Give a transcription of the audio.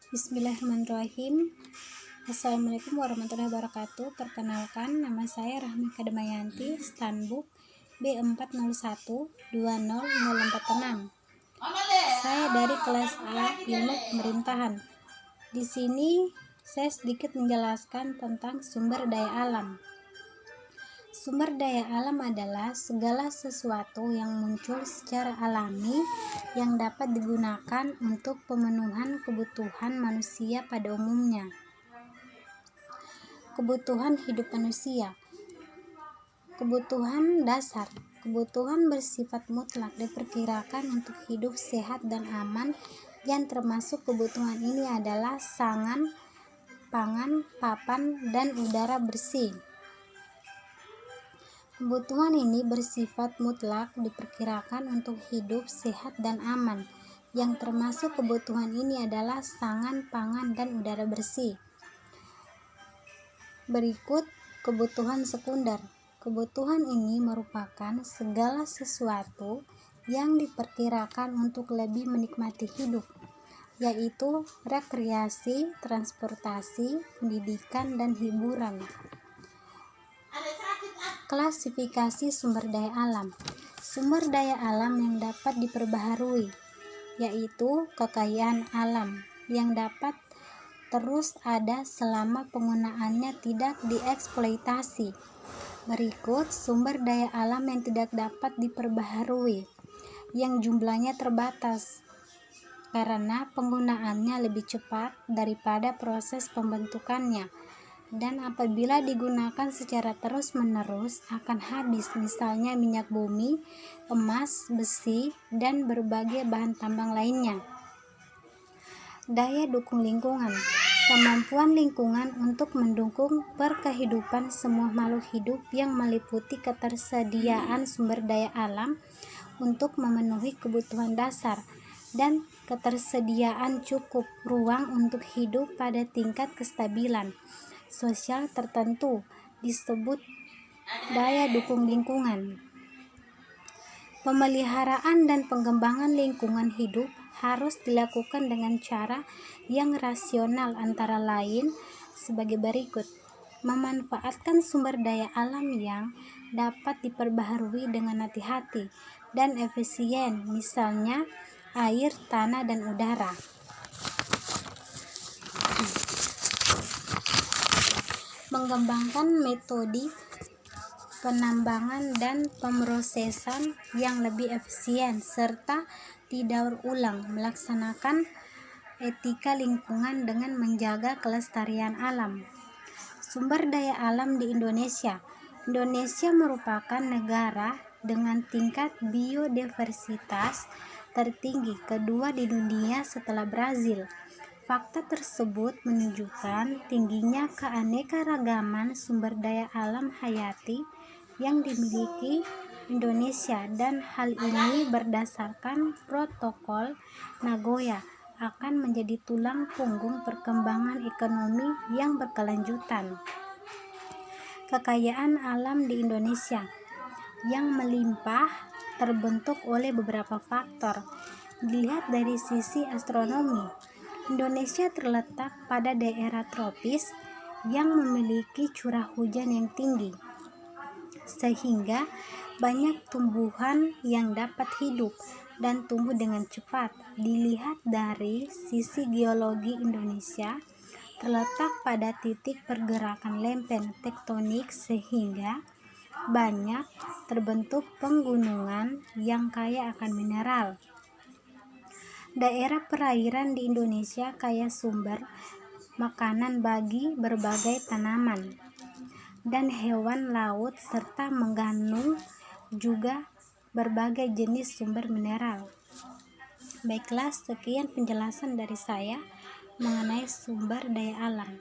Bismillahirrahmanirrahim. Assalamualaikum warahmatullahi wabarakatuh. Perkenalkan, nama saya Rahmi Kademayanti, Stanbook B401200046. Saya dari kelas A Ilmu Pemerintahan. Di sini saya sedikit menjelaskan tentang sumber daya alam. Sumber daya alam adalah segala sesuatu yang muncul secara alami yang dapat digunakan untuk pemenuhan kebutuhan manusia pada umumnya. Kebutuhan hidup manusia. Kebutuhan dasar. Kebutuhan bersifat mutlak diperkirakan untuk hidup sehat dan aman, yang termasuk kebutuhan ini adalah sangan, pangan, papan, dan udara bersih. Kebutuhan ini bersifat mutlak diperkirakan untuk hidup sehat dan aman, yang termasuk kebutuhan ini adalah sangan, pangan, dan udara bersih. Berikut kebutuhan sekunder. Kebutuhan ini merupakan segala sesuatu yang diperkirakan untuk lebih menikmati hidup, yaitu rekreasi, transportasi, pendidikan, dan hiburan. Klasifikasi sumber daya alam. Sumber daya alam yang dapat diperbaharui, yaitu kekayaan alam yang dapat terus ada selama penggunaannya tidak dieksploitasi. Berikut sumber daya alam yang tidak dapat diperbaharui, yang jumlahnya terbatas karena penggunaannya lebih cepat daripada proses pembentukannya, dan apabila digunakan secara terus-menerus akan habis, misalnya minyak bumi, emas, besi, dan berbagai bahan tambang lainnya. Daya dukung lingkungan. Kemampuan lingkungan untuk mendukung perkehidupan semua makhluk hidup yang meliputi ketersediaan sumber daya alam untuk memenuhi kebutuhan dasar dan ketersediaan cukup ruang untuk hidup pada tingkat kestabilan sosial tertentu disebut daya dukung lingkungan. Pemeliharaan dan pengembangan lingkungan hidup harus dilakukan dengan cara yang rasional, antara lain sebagai berikut: memanfaatkan sumber daya alam yang dapat diperbaharui dengan hati-hati dan efisien, misalnya air, tanah, dan udara. Mengembangkan metode penambangan dan pemrosesan yang lebih efisien serta didaur ulang, melaksanakan etika lingkungan dengan menjaga kelestarian alam. Sumber daya alam di Indonesia. Indonesia merupakan negara dengan tingkat biodiversitas tertinggi kedua di dunia setelah Brazil. Fakta tersebut menunjukkan tingginya keanekaragaman sumber daya alam hayati yang dimiliki Indonesia, dan hal ini berdasarkan Protokol Nagoya akan menjadi tulang punggung perkembangan ekonomi yang berkelanjutan. Kekayaan alam di Indonesia yang melimpah terbentuk oleh beberapa faktor. Dilihat dari sisi astronomi, Indonesia terletak pada daerah tropis yang memiliki curah hujan yang tinggi, sehingga banyak tumbuhan yang dapat hidup dan tumbuh dengan cepat. Dilihat dari sisi geologi, Indonesia terletak pada titik pergerakan lempeng tektonik sehingga banyak terbentuk pegunungan yang kaya akan mineral. Daerah perairan di Indonesia kaya sumber makanan bagi berbagai tanaman dan hewan laut serta mengandung juga berbagai jenis sumber mineral. Baiklah, sekian penjelasan dari saya mengenai sumber daya alam.